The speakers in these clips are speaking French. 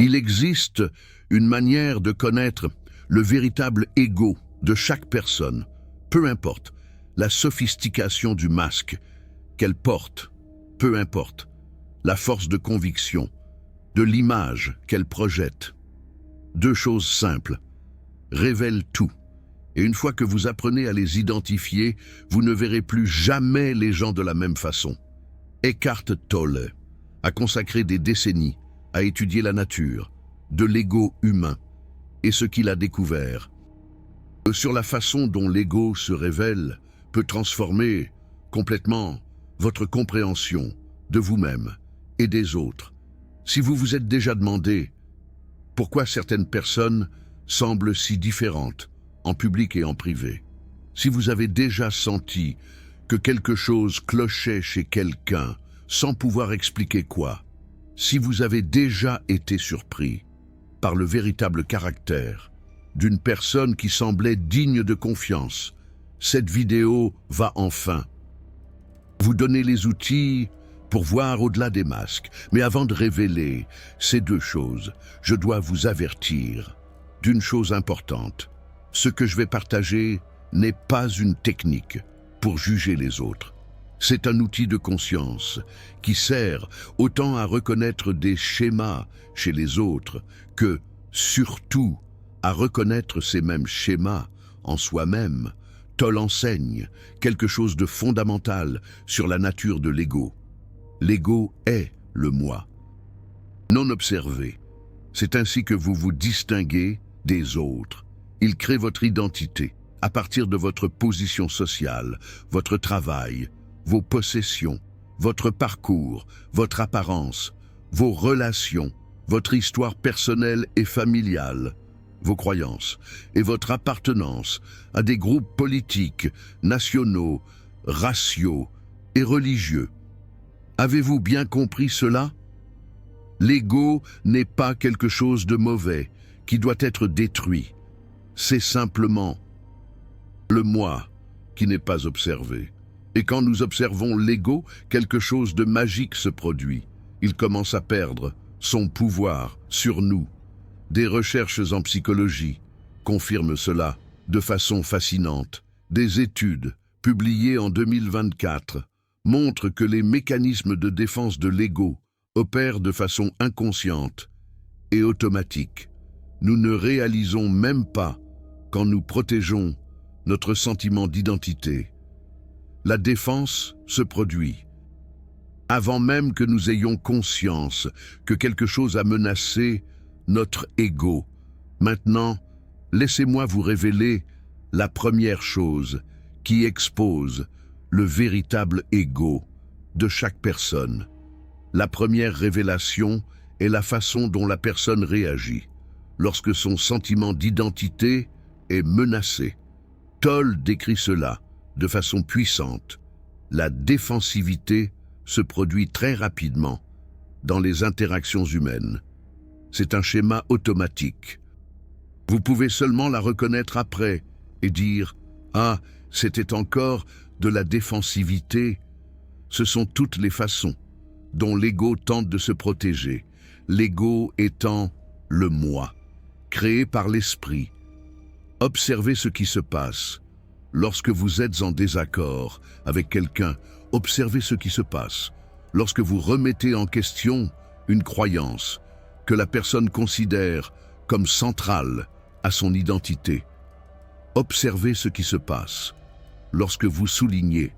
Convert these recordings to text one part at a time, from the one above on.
Il existe une manière de connaître le véritable ego de chaque personne, peu importe la sophistication du masque qu'elle porte, peu importe la force de conviction, de l'image qu'elle projette. Deux choses simples révèlent tout. Et une fois que vous apprenez à les identifier, vous ne verrez plus jamais les gens de la même façon. Eckhart Tolle a consacré des décennies à étudier la nature, de l'ego humain et ce qu'il a découvert. Sur la façon dont l'ego se révèle peut transformer complètement votre compréhension de vous-même et des autres. Si vous vous êtes déjà demandé pourquoi certaines personnes semblent si différentes en public et en privé, si vous avez déjà senti que quelque chose clochait chez quelqu'un sans pouvoir expliquer quoi, si vous avez déjà été surpris par le véritable caractère d'une personne qui semblait digne de confiance, cette vidéo va enfin vous donner les outils pour voir au-delà des masques. Mais avant de révéler ces deux choses, je dois vous avertir d'une chose importante. Ce que je vais partager n'est pas une technique pour juger les autres. C'est un outil de conscience qui sert autant à reconnaître des schémas chez les autres que, surtout, à reconnaître ces mêmes schémas en soi-même. Tolle enseigne quelque chose de fondamental sur la nature de l'ego. L'ego est le moi, non observé. C'est ainsi que vous vous distinguez des autres. Il crée votre identité à partir de votre position sociale, votre travail, vos possessions, votre parcours, votre apparence, vos relations, votre histoire personnelle et familiale, vos croyances et votre appartenance à des groupes politiques, nationaux, raciaux et religieux. Avez-vous bien compris cela? L'ego n'est pas quelque chose de mauvais qui doit être détruit. C'est simplement le moi qui n'est pas observé. Et quand nous observons l'ego, quelque chose de magique se produit. Il commence à perdre son pouvoir sur nous. Des recherches en psychologie confirment cela de façon fascinante. Des études publiées en 2024 montrent que les mécanismes de défense de l'ego opèrent de façon inconsciente et automatique. Nous ne réalisons même pas quand nous protégeons notre sentiment d'identité. La défense se produit avant même que nous ayons conscience que quelque chose a menacé notre ego. Maintenant, laissez-moi vous révéler la première chose qui expose le véritable ego de chaque personne. La première révélation est la façon dont la personne réagit lorsque son sentiment d'identité est menacé. Tolle décrit cela de façon puissante. La défensivité se produit très rapidement dans les interactions humaines. C'est un schéma automatique. Vous pouvez seulement la reconnaître après et dire « Ah, c'était encore de la défensivité ». Ce sont toutes les façons dont l'ego tente de se protéger. L'ego étant le moi, créé par l'esprit. Observez ce qui se passe. Lorsque vous êtes en désaccord avec quelqu'un, observez ce qui se passe. Lorsque vous remettez en question une croyance que la personne considère comme centrale à son identité, observez ce qui se passe. Lorsque vous soulignez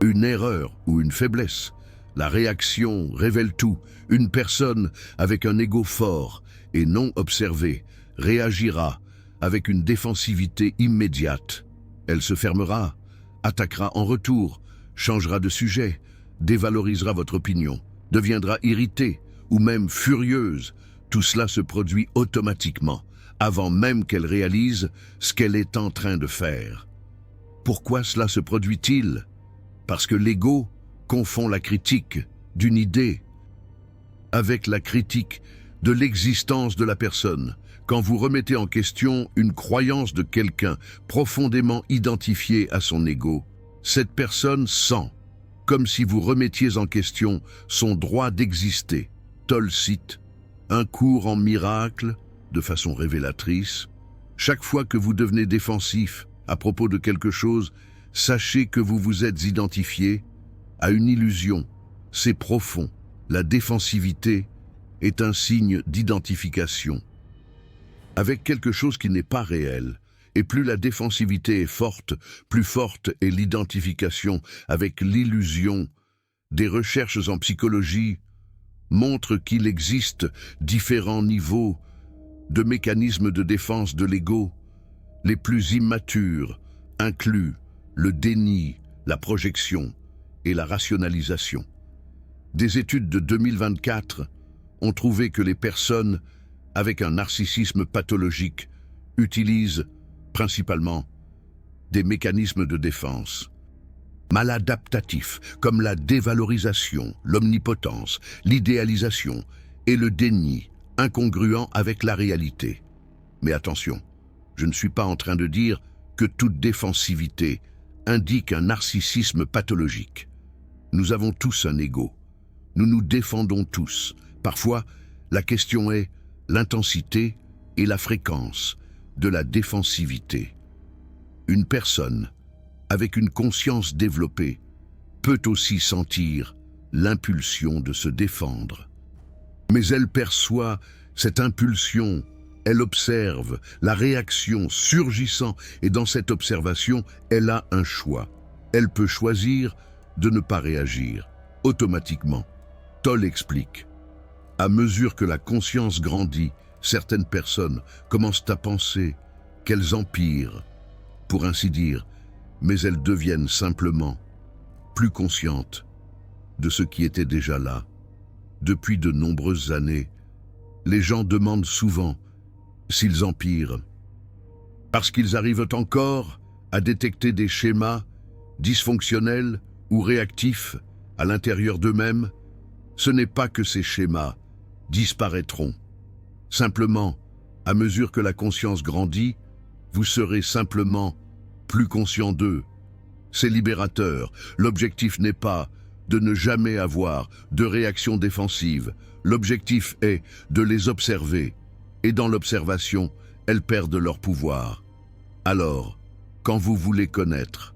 une erreur ou une faiblesse, la réaction révèle tout. Une personne avec un ego fort et non observé réagira avec une défensivité immédiate. Elle se fermera, attaquera en retour, changera de sujet, dévalorisera votre opinion, deviendra irritée ou même furieuse. Tout cela se produit automatiquement, avant même qu'elle réalise ce qu'elle est en train de faire. Pourquoi cela se produit-il? Parce que l'ego confond la critique d'une idée avec la critique de l'existence de la personne. Quand vous remettez en question une croyance de quelqu'un profondément identifié à son ego, cette personne sent comme si vous remettiez en question son droit d'exister. Tolle cite un cours en miracle, de façon révélatrice. Chaque fois que vous devenez défensif à propos de quelque chose, sachez que vous vous êtes identifié à une illusion. C'est profond. La défensivité est un signe d'identification avec quelque chose qui n'est pas réel. Et plus la défensivité est forte, plus forte est l'identification avec l'illusion. Des recherches en psychologie montrent qu'il existe différents niveaux de mécanismes de défense de l'ego. Les plus immatures incluent le déni, la projection et la rationalisation. Des études de 2024 ont trouvé que les personnes avec un narcissisme pathologique utilisent principalement des mécanismes de défense maladaptatifs comme la dévalorisation, l'omnipotence, l'idéalisation et le déni incongruent avec la réalité. Mais attention, je ne suis pas en train de dire que toute défensivité indique un narcissisme pathologique. Nous avons tous un ego. Nous nous défendons tous. Parfois, la question est l'intensité et la fréquence de la défensivité. Une personne avec une conscience développée peut aussi sentir l'impulsion de se défendre. Mais elle perçoit cette impulsion, elle observe la réaction surgissant et dans cette observation, elle a un choix. Elle peut choisir de ne pas réagir automatiquement. Toll explique. À mesure que la conscience grandit, certaines personnes commencent à penser qu'elles empirent, pour ainsi dire, mais elles deviennent simplement plus conscientes de ce qui était déjà là. Depuis de nombreuses années, les gens demandent souvent s'ils empirent, parce qu'ils arrivent encore à détecter des schémas dysfonctionnels ou réactifs à l'intérieur d'eux-mêmes. Ce n'est pas que ces schémas disparaîtront. Simplement, à mesure que la conscience grandit, vous serez simplement plus conscient d'eux. C'est libérateur. L'objectif n'est pas de ne jamais avoir de réaction défensive. L'objectif est de les observer. Et dans l'observation, elles perdent leur pouvoir. Alors, quand vous voulez connaître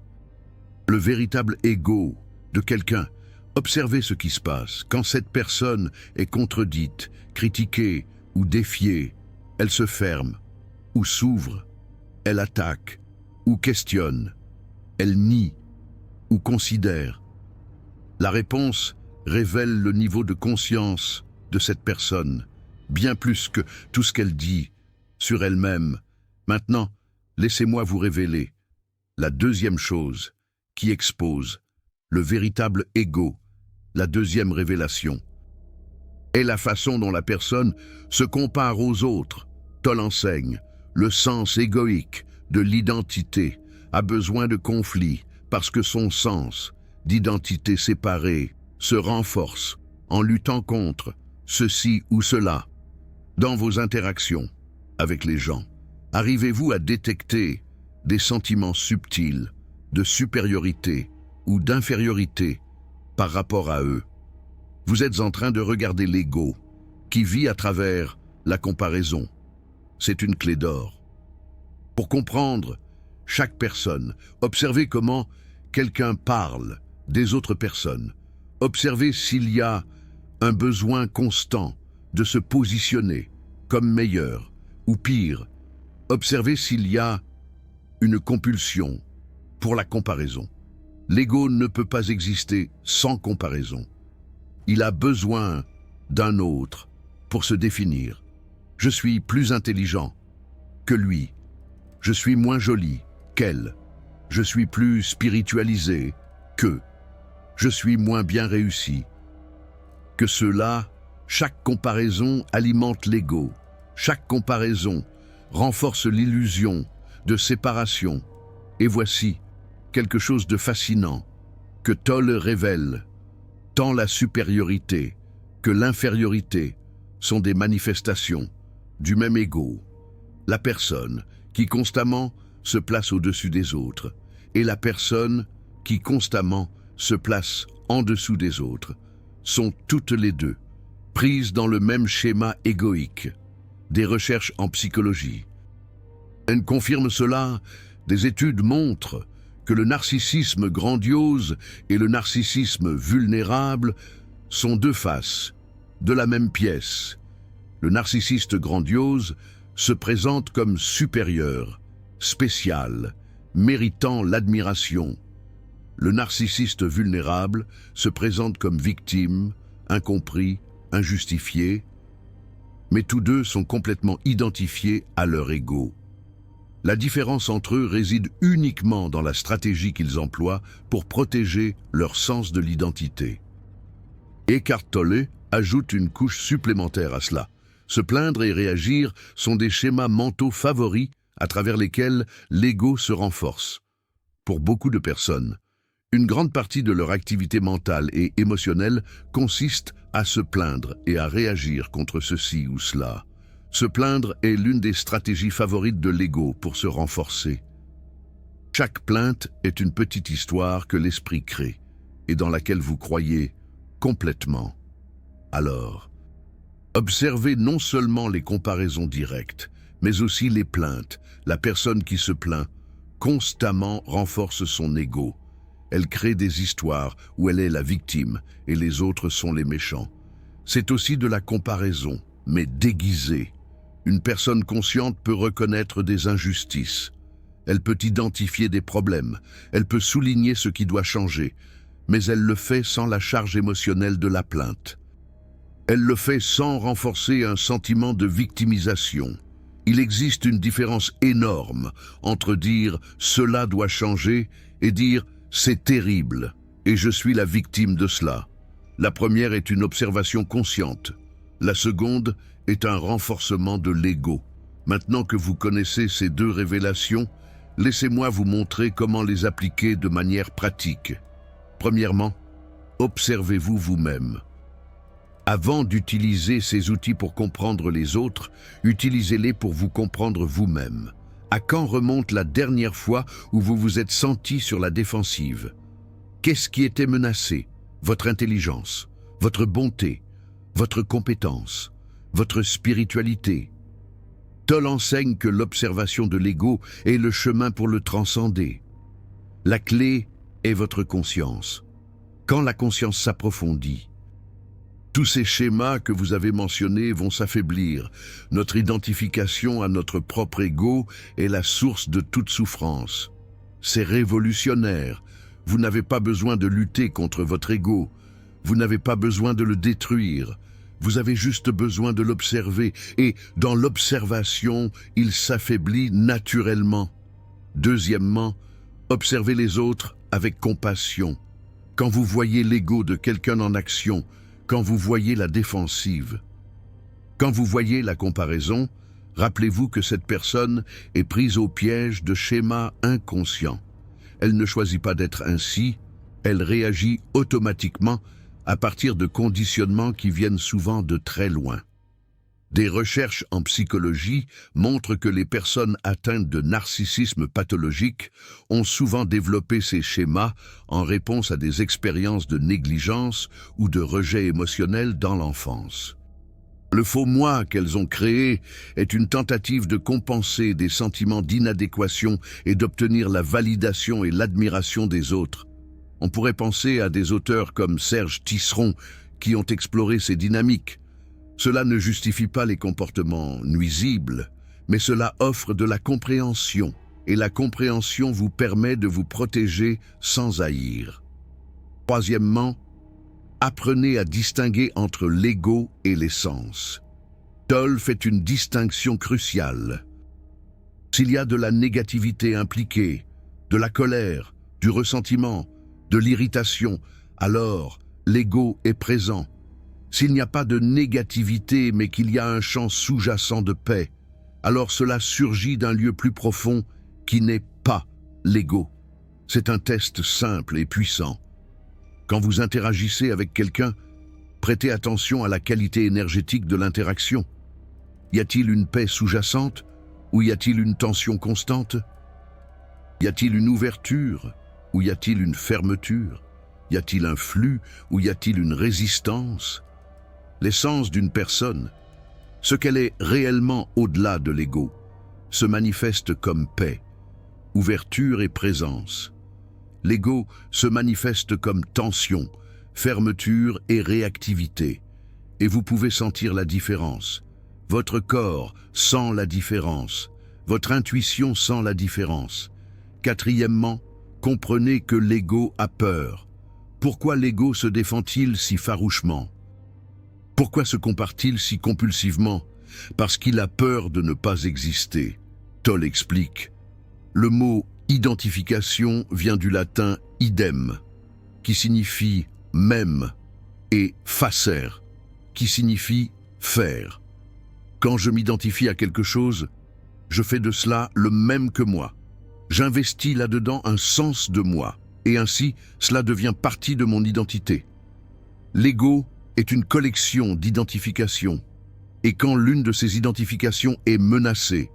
le véritable ego de quelqu'un, observez ce qui se passe. Quand cette personne est contredite, critiquée ou défiée, elle se ferme ou s'ouvre, elle attaque ou questionne, elle nie ou considère. La réponse révèle le niveau de conscience de cette personne, bien plus que tout ce qu'elle dit sur elle-même. Maintenant, laissez-moi vous révéler la deuxième chose qui expose le véritable ego. La deuxième révélation est la façon dont la personne se compare aux autres. Toll enseigne, le sens égoïque de l'identité a besoin de conflit parce que son sens d'identité séparée se renforce en luttant contre ceci ou cela. Dans vos interactions avec les gens, arrivez-vous à détecter des sentiments subtils de supériorité ou d'infériorité par rapport à eux? Vous êtes en train de regarder l'ego qui vit à travers la comparaison. C'est une clé d'or. Pour comprendre chaque personne, observez comment quelqu'un parle des autres personnes. Observez s'il y a un besoin constant de se positionner comme meilleur ou pire. Observez s'il y a une compulsion pour la comparaison. L'ego ne peut pas exister sans comparaison. Il a besoin d'un autre pour se définir. Je suis plus intelligent que lui. Je suis moins joli qu'elle. Je suis plus spiritualisé qu'eux. Je suis moins bien réussi que ceux-là. Chaque comparaison alimente l'ego. Chaque comparaison renforce l'illusion de séparation. Et voici quelque chose de fascinant que Toll révèle. Tant la supériorité que l'infériorité sont des manifestations du même ego. La personne qui constamment se place au-dessus des autres et la personne qui constamment se place en dessous des autres sont toutes les deux prise dans le même schéma égoïque. Des recherches en psychologie. Elle confirme cela, des études montrent que le narcissisme grandiose et le narcissisme vulnérable sont deux faces de la même pièce. Le narcissiste grandiose se présente comme supérieur, spécial, méritant l'admiration. Le narcissiste vulnérable se présente comme victime, incompris, injustifié, mais tous deux sont complètement identifiés à leur ego. La différence entre eux réside uniquement dans la stratégie qu'ils emploient pour protéger leur sens de l'identité. Eckhart Tolle ajoute une couche supplémentaire à cela. Se plaindre et réagir sont des schémas mentaux favoris à travers lesquels l'ego se renforce. Pour beaucoup de personnes, une grande partie de leur activité mentale et émotionnelle consiste à se plaindre et à réagir contre ceci ou cela. Se plaindre est l'une des stratégies favorites de l'ego pour se renforcer. Chaque plainte est une petite histoire que l'esprit crée et dans laquelle vous croyez complètement. Alors, observez non seulement les comparaisons directes, mais aussi les plaintes. La personne qui se plaint constamment renforce son ego. Elle crée des histoires où elle est la victime et les autres sont les méchants. C'est aussi de la comparaison, mais déguisée. Une personne consciente peut reconnaître des injustices. Elle peut identifier des problèmes. Elle peut souligner ce qui doit changer. Mais elle le fait sans la charge émotionnelle de la plainte. Elle le fait sans renforcer un sentiment de victimisation. Il existe une différence énorme entre dire « cela doit changer » et dire « c'est terrible et je suis la victime de cela ». La première est une observation consciente. La seconde est un renforcement de l'ego. Maintenant que vous connaissez ces deux révélations, laissez-moi vous montrer comment les appliquer de manière pratique. Premièrement, observez-vous vous-même. Avant d'utiliser ces outils pour comprendre les autres, utilisez-les pour vous comprendre vous-même. À quand remonte la dernière fois où vous vous êtes senti sur la défensive? Qu'est-ce qui était menacé? Votre intelligence, votre bonté, votre compétence, votre spiritualité. Tolle enseigne que l'observation de l'ego est le chemin pour le transcender. La clé est votre conscience. Quand la conscience s'approfondit, tous ces schémas que vous avez mentionnés vont s'affaiblir. Notre identification à notre propre ego est la source de toute souffrance. C'est révolutionnaire. Vous n'avez pas besoin de lutter contre votre ego. Vous n'avez pas besoin de le détruire. Vous avez juste besoin de l'observer. Et dans l'observation, il s'affaiblit naturellement. Deuxièmement, observez les autres avec compassion. Quand vous voyez l'ego de quelqu'un en action, quand vous voyez la défensive, quand vous voyez la comparaison, rappelez-vous que cette personne est prise au piège de schémas inconscients. Elle ne choisit pas d'être ainsi, elle réagit automatiquement à partir de conditionnements qui viennent souvent de très loin. Des recherches en psychologie montrent que les personnes atteintes de narcissisme pathologique ont souvent développé ces schémas en réponse à des expériences de négligence ou de rejet émotionnel dans l'enfance. Le faux moi qu'elles ont créé est une tentative de compenser des sentiments d'inadéquation et d'obtenir la validation et l'admiration des autres. On pourrait penser à des auteurs comme Serge Tisseron qui ont exploré ces dynamiques. Cela ne justifie pas les comportements nuisibles, mais cela offre de la compréhension, et la compréhension vous permet de vous protéger sans haïr. Troisièmement, apprenez à distinguer entre l'ego et l'essence. Tolle fait une distinction cruciale. S'il y a de la négativité impliquée, de la colère, du ressentiment, de l'irritation, alors l'ego est présent. S'il n'y a pas de négativité, mais qu'il y a un champ sous-jacent de paix, alors cela surgit d'un lieu plus profond qui n'est pas l'ego. C'est un test simple et puissant. Quand vous interagissez avec quelqu'un, prêtez attention à la qualité énergétique de l'interaction. Y a-t-il une paix sous-jacente ou y a-t-il une tension constante? Y a-t-il une ouverture ou y a-t-il une fermeture? Y a-t-il un flux ou y a-t-il une résistance? L'essence d'une personne, ce qu'elle est réellement au-delà de l'ego, se manifeste comme paix, ouverture et présence. L'ego se manifeste comme tension, fermeture et réactivité. Et vous pouvez sentir la différence. Votre corps sent la différence. Votre intuition sent la différence. Quatrièmement, comprenez que l'ego a peur. Pourquoi l'ego se défend-il si farouchement? Pourquoi se compare-t-il si compulsivement? Parce qu'il a peur de ne pas exister. Toll explique. Le mot identification vient du latin idem, qui signifie même, et facer, qui signifie faire. Quand je m'identifie à quelque chose, je fais de cela le même que moi. J'investis là-dedans un sens de moi, et ainsi, cela devient partie de mon identité. L'ego est une collection d'identifications, et quand l'une de ces identifications est menacée,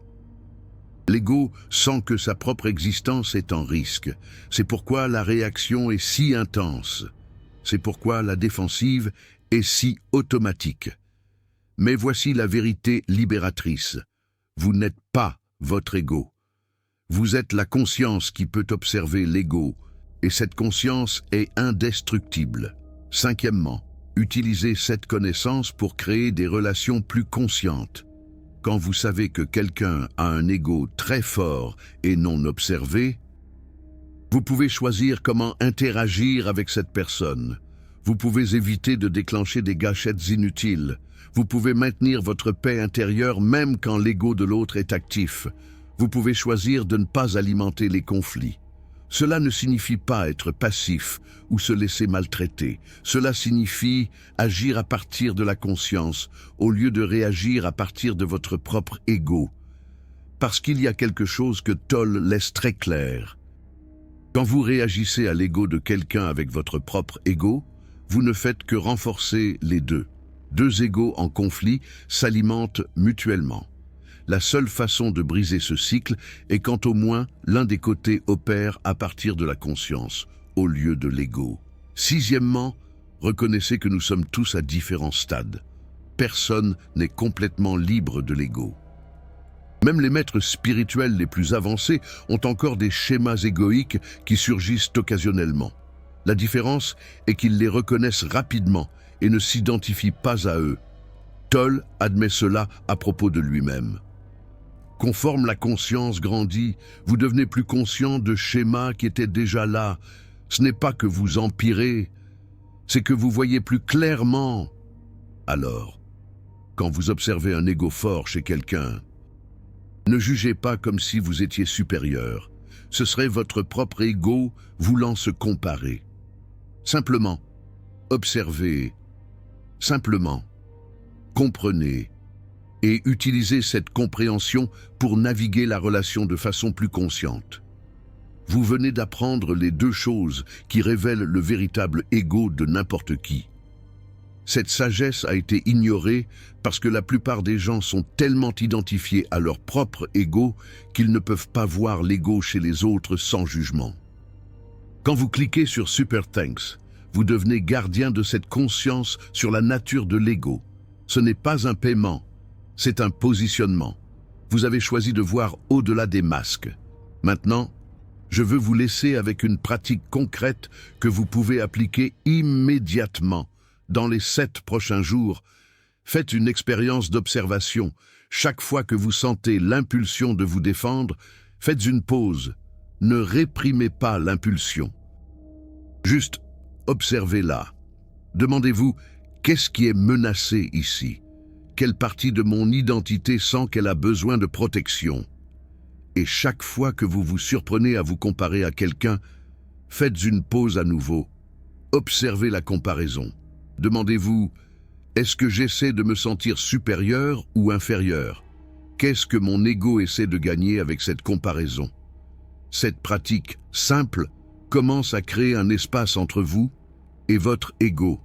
l'ego sent que sa propre existence est en risque. C'est pourquoi la réaction est si intense. C'est pourquoi la défensive est si automatique. Mais voici la vérité libératrice. Vous n'êtes pas votre ego. Vous êtes la conscience qui peut observer l'ego, et cette conscience est indestructible. Cinquièmement, utilisez cette connaissance pour créer des relations plus conscientes. Quand vous savez que quelqu'un a un ego très fort et non observé, vous pouvez choisir comment interagir avec cette personne. Vous pouvez éviter de déclencher des gâchettes inutiles. Vous pouvez maintenir votre paix intérieure même quand l'ego de l'autre est actif. Vous pouvez choisir de ne pas alimenter les conflits. Cela ne signifie pas être passif ou se laisser maltraiter. Cela signifie agir à partir de la conscience au lieu de réagir à partir de votre propre ego. Parce qu'il y a quelque chose que Toll laisse très clair. Quand vous réagissez à l'ego de quelqu'un avec votre propre ego, vous ne faites que renforcer les deux. Deux égos en conflit s'alimentent mutuellement. La seule façon de briser ce cycle est quand au moins l'un des côtés opère à partir de la conscience, au lieu de l'ego. Sixièmement, reconnaissez que nous sommes tous à différents stades. Personne n'est complètement libre de l'ego. Même les maîtres spirituels les plus avancés ont encore des schémas égoïques qui surgissent occasionnellement. La différence est qu'ils les reconnaissent rapidement et ne s'identifient pas à eux. Toll admet cela à propos de lui-même. Conforme la conscience grandit, vous devenez plus conscient de schémas qui étaient déjà là. Ce n'est pas que vous empirez, c'est que vous voyez plus clairement. Alors, quand vous observez un ego fort chez quelqu'un, ne jugez pas comme si vous étiez supérieur. Ce serait votre propre ego voulant se comparer. Simplement, observez. Simplement, comprenez. Et utilisez cette compréhension pour naviguer la relation de façon plus consciente. Vous venez d'apprendre les deux choses qui révèlent le véritable ego de n'importe qui. Cette sagesse a été ignorée parce que la plupart des gens sont tellement identifiés à leur propre ego qu'ils ne peuvent pas voir l'ego chez les autres sans jugement. Quand vous cliquez sur Super Thanks, vous devenez gardien de cette conscience sur la nature de l'ego. Ce n'est pas un paiement. C'est un positionnement. Vous avez choisi de voir au-delà des masques. Maintenant, je veux vous laisser avec une pratique concrète que vous pouvez appliquer immédiatement. Dans les 7 prochains jours, faites une expérience d'observation. Chaque fois que vous sentez l'impulsion de vous défendre, faites une pause. Ne réprimez pas l'impulsion. Juste observez-la. Demandez-vous, qu'est-ce qui est menacé ici ? Quelle partie de mon identité sent qu'elle a besoin de protection? Et chaque fois que vous vous surprenez à vous comparer à quelqu'un, faites une pause à nouveau. Observez la comparaison. Demandez-vous, est-ce que j'essaie de me sentir supérieur ou inférieur? Qu'est-ce que mon ego essaie de gagner avec cette comparaison? Cette pratique simple commence à créer un espace entre vous et votre ego.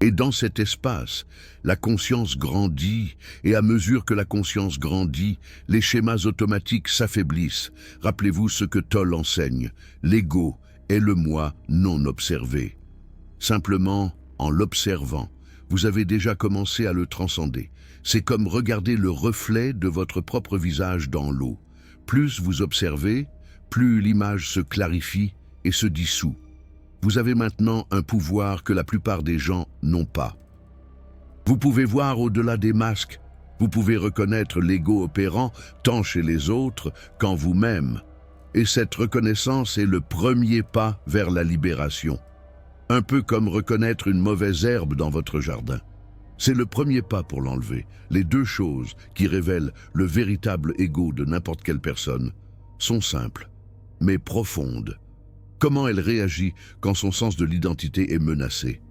Et dans cet espace, la conscience grandit, et à mesure que la conscience grandit, les schémas automatiques s'affaiblissent. Rappelez-vous ce que Toll enseigne, l'ego est le moi non observé. Simplement, en l'observant, vous avez déjà commencé à le transcender. C'est comme regarder le reflet de votre propre visage dans l'eau. Plus vous observez, plus l'image se clarifie et se dissout. Vous avez maintenant un pouvoir que la plupart des gens n'ont pas. Vous pouvez voir au-delà des masques. Vous pouvez reconnaître l'ego opérant tant chez les autres qu'en vous-même. Et cette reconnaissance est le premier pas vers la libération. Un peu comme reconnaître une mauvaise herbe dans votre jardin. C'est le premier pas pour l'enlever. Les deux choses qui révèlent le véritable ego de n'importe quelle personne sont simples, mais profondes. Comment elle réagit quand son sens de l'identité est menacé?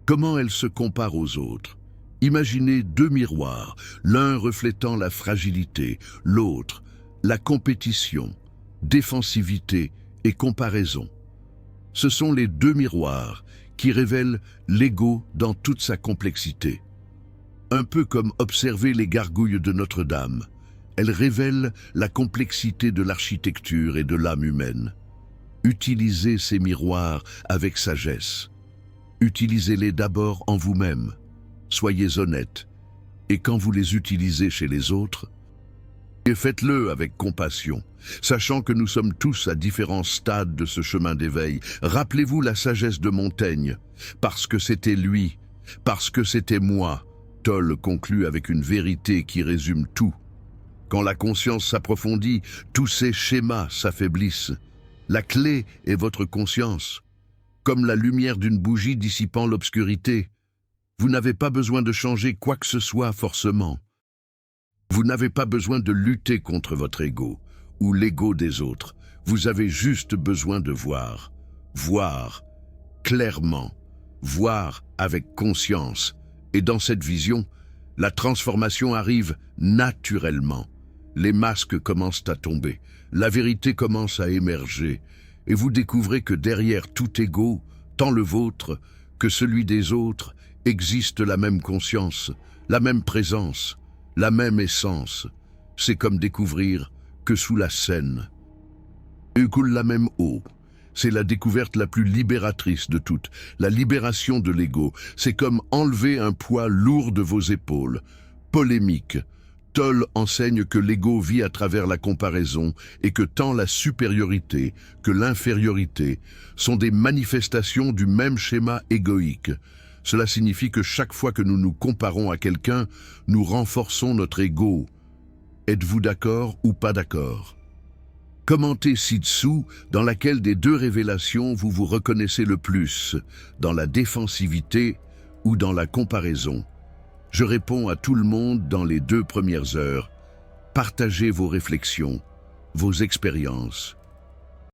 Comment elle se compare aux autres? Imaginez deux miroirs, l'un reflétant la fragilité, l'autre la compétition, défensivité et comparaison. Ce sont les deux miroirs qui révèlent l'ego dans toute sa complexité. Un peu comme observer les gargouilles de Notre-Dame. Elles révèlent la complexité de l'architecture et de l'âme humaine. Utilisez ces miroirs avec sagesse. Utilisez-les d'abord en vous-même. Soyez honnête. Et quand vous les utilisez chez les autres, faites-le avec compassion, sachant que nous sommes tous à différents stades de ce chemin d'éveil. Rappelez-vous la sagesse de Montaigne. Parce que c'était lui, parce que c'était moi. Toll conclut avec une vérité qui résume tout. Quand la conscience s'approfondit, tous ces schémas s'affaiblissent. La clé est votre conscience. Comme la lumière d'une bougie dissipant l'obscurité, vous n'avez pas besoin de changer quoi que ce soit forcément. Vous n'avez pas besoin de lutter contre votre ego ou l'ego des autres. Vous avez juste besoin de voir. Voir clairement. Voir avec conscience. Et dans cette vision, la transformation arrive naturellement. Les masques commencent à tomber. La vérité commence à émerger. Et vous découvrez que derrière tout ego, tant le vôtre que celui des autres, existe la même conscience, la même présence, la même essence. C'est comme découvrir que sous la Seine coule la même eau. C'est la découverte la plus libératrice de toutes, la libération de l'ego. C'est comme enlever un poids lourd de vos épaules. Polémique. Toll enseigne que l'ego vit à travers la comparaison et que tant la supériorité que l'infériorité sont des manifestations du même schéma égoïque. Cela signifie que chaque fois que nous nous comparons à quelqu'un, nous renforçons notre ego. Êtes-vous d'accord ou pas d'accord? Commentez ci-dessous dans laquelle des deux révélations vous vous reconnaissez le plus, dans la défensivité ou dans la comparaison. Je réponds à tout le monde dans les 2 premières heures. Partagez vos réflexions, vos expériences.